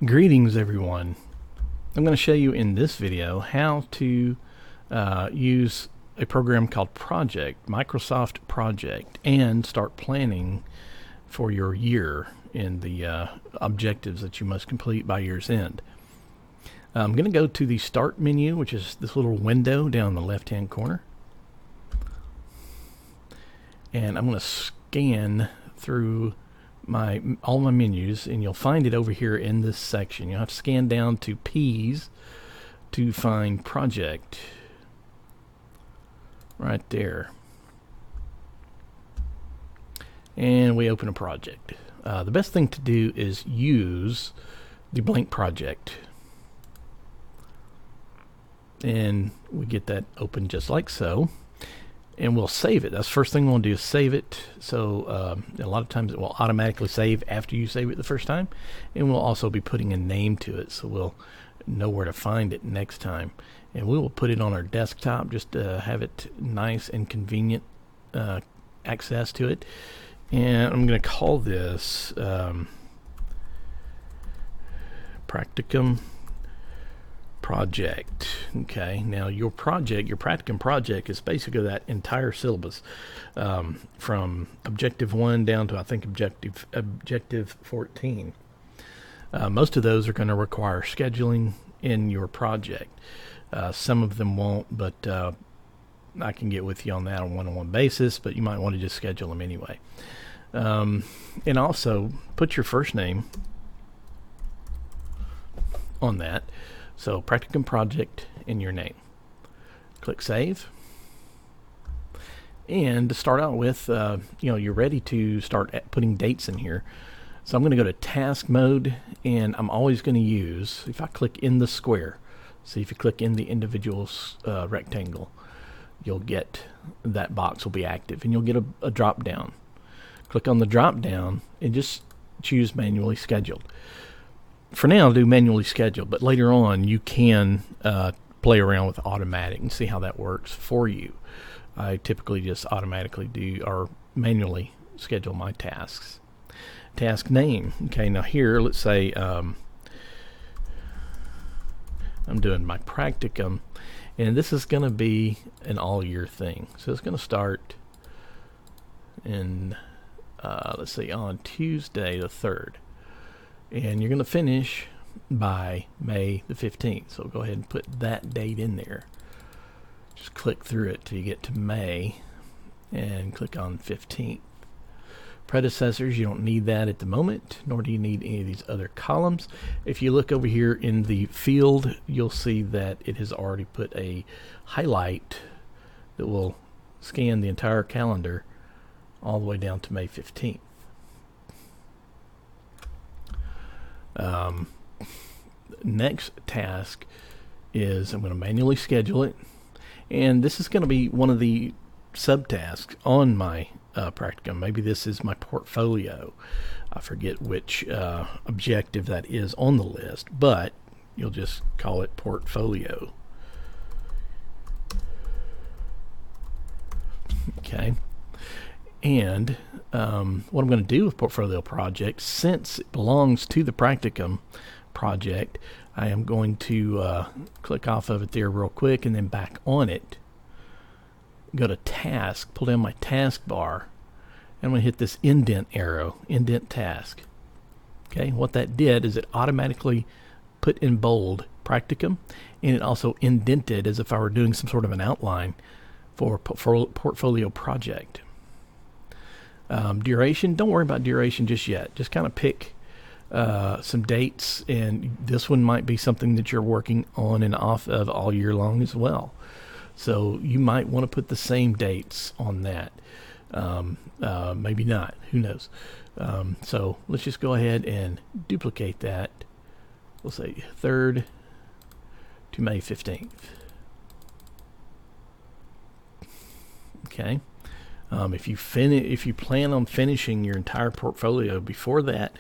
Greetings everyone. I'm going to show you in this video how to use a program called Project, Microsoft Project, and start planning for your year in the objectives that you must complete by year's end. I'm going to go to the Start menu, which is this little window down in the left hand corner, and I'm going to scan through all my menus, and you'll find it over here in this section. You'll have to scan down to P's to find Project right there, and we open a project. The best thing to do is use the blank project, and we get that open just like so, and we'll save it. That's the first thing we'll do, is save it. So a lot of times it will automatically save after you save it the first time, and we'll also be putting a name to it so we'll know where to find it next time. And we will put it on our desktop just to have it nice and convenient access to it. And I'm going to call this Practicum Project. Okay, now your Practicum Project is basically that entire syllabus from Objective 1 down to, I think, Objective 14. Most of those are going to require scheduling in your project. Some of them won't, but I can get with you on that on a one-on-one basis, but you might want to just schedule them anyway. And also put your first name on that. So Practicum Project in your name. Click Save. And to start out with, you're ready to start putting dates in here. So I'm going to go to Task Mode, and I'm always going to use, if I click in the square, see if you click in the individual rectangle, you'll get, that box will be active, and you'll get a drop down. Click on the drop down and just choose Manually Scheduled. For now, do manually schedule, but later on you can play around with automatic and see how that works for you. I typically just automatically do or manually schedule my tasks. Task name. Okay, now here, let's say I'm doing my practicum, and this is going to be an all-year thing. So it's going to start in, let's see, on Tuesday the 3rd. And you're going to finish by May the 15th. So go ahead and put that date in there. Just click through it till you get to May and click on 15th. Predecessors, you don't need that at the moment, nor do you need any of these other columns. If you look over here in the field, you'll see that it has already put a highlight that will scan the entire calendar all the way down to May 15th. Next task is I'm going to manually schedule it, and this is going to be one of the subtasks on my practicum. Maybe this is my portfolio. I forget which objective that is on the list, but you'll just call it portfolio. Okay. And what I'm going to do with Portfolio Project, since it belongs to the Practicum Project, I am going to click off of it there real quick and then back on it. Go to Task, pull down my task bar, and I'm going to hit this indent arrow, indent task. Okay, what that did is it automatically put in bold Practicum, and it also indented as if I were doing some sort of an outline for Portfolio Project. Duration, don't worry about duration just yet. Just kind of pick some dates, and this one might be something that you're working on and off of all year long as well. So you might want to put the same dates on that. Maybe not, who knows. So let's just go ahead and duplicate that. We'll say 3rd to May 15th. Okay. If you plan on finishing your entire portfolio before that,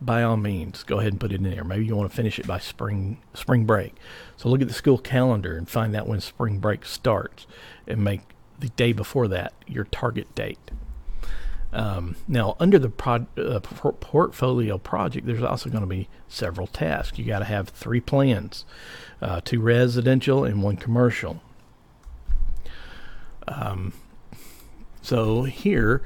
by all means, go ahead and put it in there. Maybe you want to finish it by spring break. So look at the school calendar and find out when spring break starts, and make the day before that your target date. Now, under the portfolio project, there's also going to be several tasks. You got to have 3 plans, 2 residential and 1 commercial. So here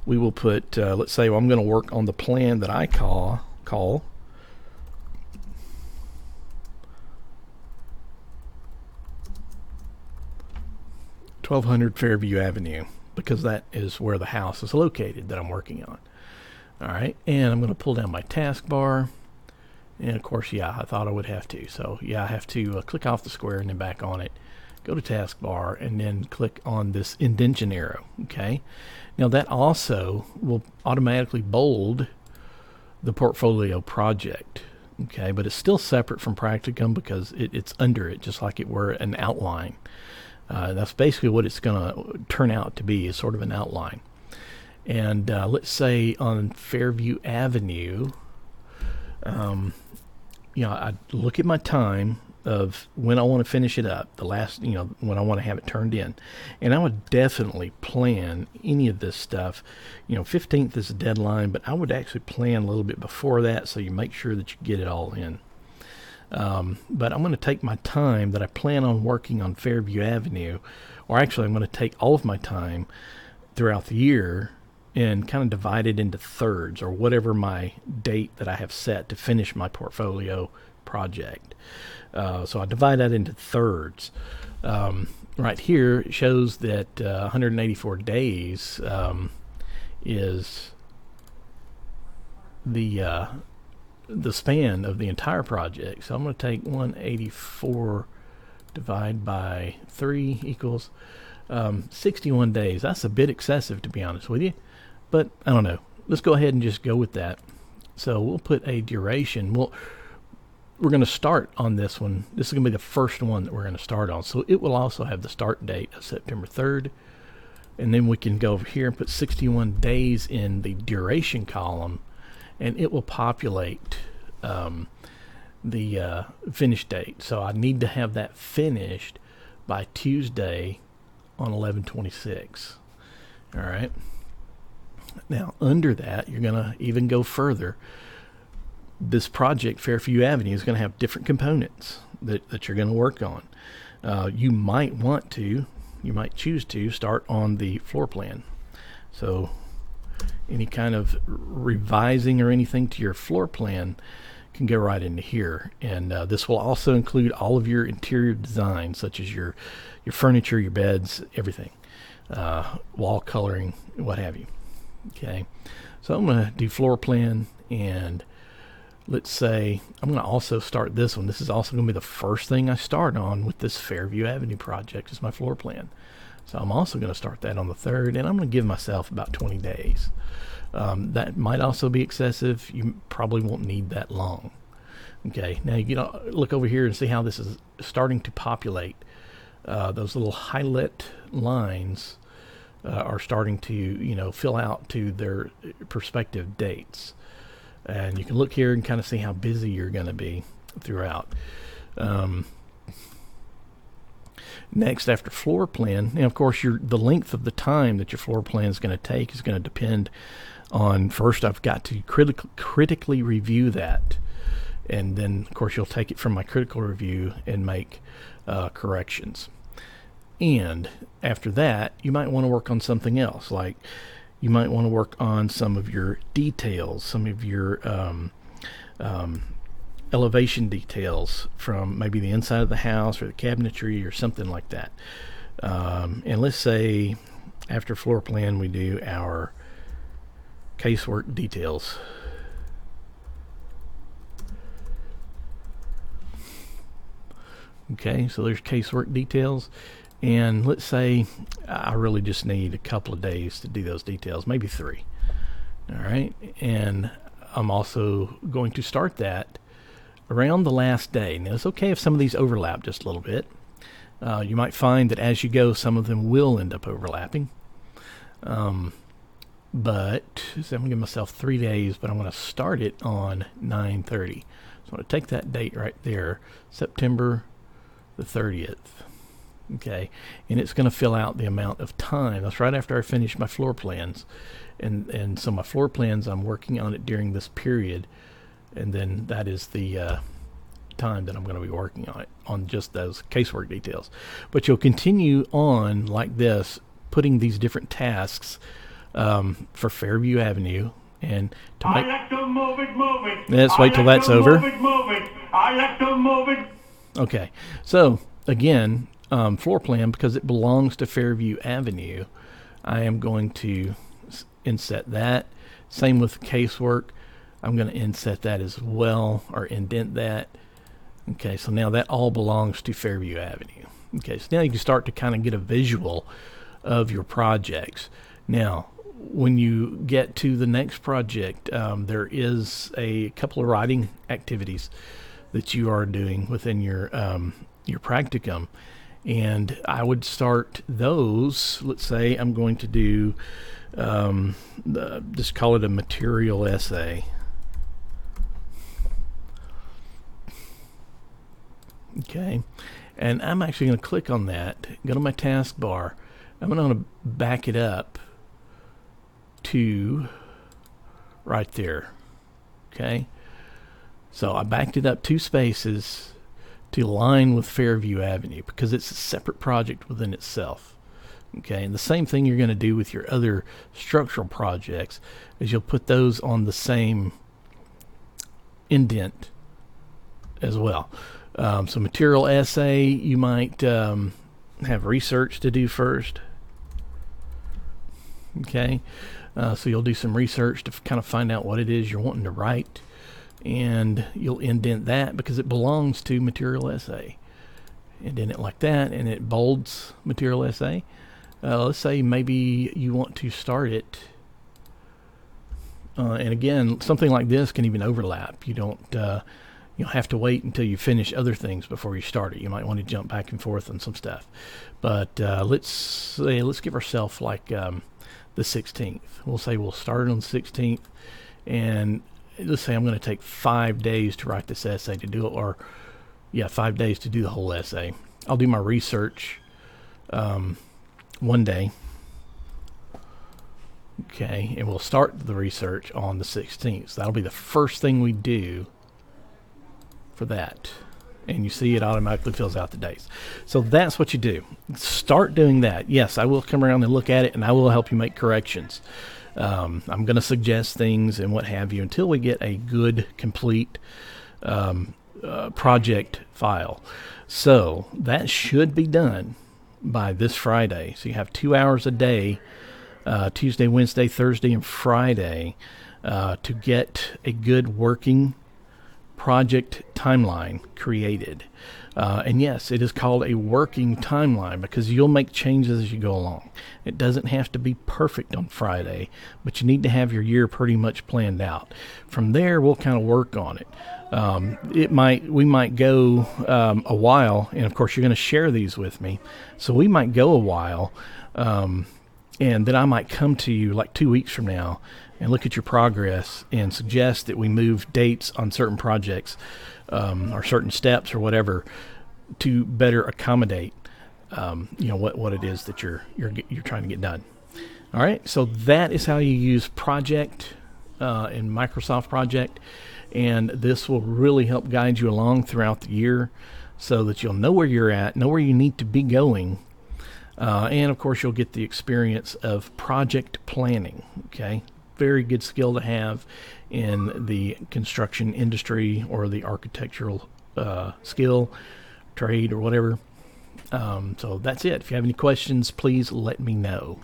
we will put, let's say, I'm going to work on the plan that I call 1200 Fairview Avenue, because that is where the house is located that I'm working on. All right, and I'm going to pull down my taskbar, and of course, yeah, I thought I would have to. So yeah, I have to click off the square and then back on it, go to taskbar, and then click on this indentation arrow. Okay, now that also will automatically bold the portfolio project. Okay, but it's still separate from practicum because it's under it, just like it were an outline. That's basically what it's going to turn out to be, is sort of an outline. And let's say on Fairview Avenue, I look at my time of when I want to finish it up, the last, when I want to have it turned in. And I would definitely plan any of this stuff. 15th is the deadline, but I would actually plan a little bit before that, so you make sure that you get it all in. But I'm going to take my time that I plan on working on Fairview Avenue, or actually I'm going to take all of my time throughout the year and kind of divide it into thirds, or whatever my date that I have set to finish my portfolio project. So I divide that into thirds. Right here it shows that 184 days is the span of the entire project. So I'm going to take 184 divide by 3 equals 61 days. That's a bit excessive, to be honest with you, but I don't know. Let's go ahead and just go with that. So we'll put a duration. We're going to start on this one. This is going to be the first one that we're going to start on. So it will also have the start date of September 3rd. And then we can go over here and put 61 days in the duration column, and it will populate the finish date. So I need to have that finished by Tuesday on 11/26. All right. Now, under that, you're going to even go further. This project, Fairview Avenue, is going to have different components that you're going to work on. You might choose to start on the floor plan. So any kind of revising or anything to your floor plan can go right into here. And this will also include all of your interior design, such as your furniture, your beds, everything, wall coloring, what have you. Okay, so I'm going to do floor plan, and let's say I'm going to also start this one. This is also going to be the first thing I start on with this Fairview Avenue project, is my floor plan. So I'm also going to start that on the 3rd, and I'm going to give myself about 20 days. That might also be excessive. You probably won't need that long. Okay, now look over here and see how this is starting to populate. Those little highlight lines are starting to fill out to their prospective dates. And you can look here and kind of see how busy you're going to be throughout. Next, after floor plan, and of course the length of the time that your floor plan is going to take is going to depend on, first I've got to critically review that, and then of course you'll take it from my critical review and make corrections. And after that, you might want to work on something else, like you might want to work on some of your details, some of your elevation details from maybe the inside of the house or the cabinetry or something like that. And let's say after floor plan we do our casework details. Okay, so there's casework details, and let's say I really just need a couple of days to do those details, maybe 3. All right, and I'm also going to start that around the last day. Now, it's okay if some of these overlap just a little bit. You might find that as you go, some of them will end up overlapping. But so I'm going to give myself 3 days, but I'm going to start it on 9/30. So I'm going to take that date right there, September the 30th. Okay, and it's going to fill out the amount of time. That's right after I finish my floor plans, and so my floor plans, I'm working on it during this period, and then that is the time that I'm going to be working on it, on just those casework details. But you'll continue on like this, putting these different tasks for Fairview Avenue. And to I like to move it. let's wait till that's over. Move it. I like to move it. Okay, so again, floor plan, because it belongs to Fairview Avenue, I am going to inset that. Same with casework. I'm going to inset that as well, or indent that. Okay, so now that all belongs to Fairview Avenue. Okay, so now you can start to kind of get a visual of your projects. Now, when you get to the next project, there is a couple of writing activities that you are doing within your practicum, and I would start those. Let's say I'm going to do just call it a material essay. Okay, and I'm actually going to click on that, go to my taskbar. I'm going to back it up to right there. Okay, so I backed it up 2 spaces to align with Fairview Avenue, because it's a separate project within itself. Okay, and the same thing you're going to do with your other structural projects is you'll put those on the same indent as well. So material essay, you might have research to do first. Okay, so you'll do some research to kind of find out what it is you're wanting to write, and you'll indent that because it belongs to material essay. Indent it like that, and it bolds material essay. Let's say maybe you want to start it, and again, something like this can even overlap. You don't you'll have to wait until you finish other things before you start it. You might want to jump back and forth on some stuff, but let's give ourselves like the 16th. We'll say we'll start on the 16th, and let's say I'm going to take 5 days to write this essay to do it, or 5 days to do the whole essay. I'll do my research 1 day. Okay, and we'll start the research on the 16th. So that'll be the first thing we do for that. And you see it automatically fills out the days. So that's what you do. Start doing that. Yes, I will come around and look at it, and I will help you make corrections. I'm going to suggest things and what have you until we get a good, complete project file. So that should be done by this Friday. So you have 2 hours a day, Tuesday, Wednesday, Thursday, and Friday, to get a good working project timeline created. And yes, it is called a working timeline because you'll make changes as you go along. It doesn't have to be perfect on Friday, but you need to have your year pretty much planned out. From there, we'll kind of work on it. We might go a while, and of course you're going to share these with me. So we might go a while, and then I might come to you like 2 weeks from now and look at your progress and suggest that we move dates on certain projects, or certain steps or whatever, to better accommodate what it is that you're trying to get done. All right, so that is how you use Project in Microsoft Project, and this will really help guide you along throughout the year so that you'll know where you're at, know where you need to be going, and of course you'll get the experience of project planning. Okay, very good skill to have in the construction industry or the architectural skill, trade, or whatever. So that's it. If you have any questions, please let me know.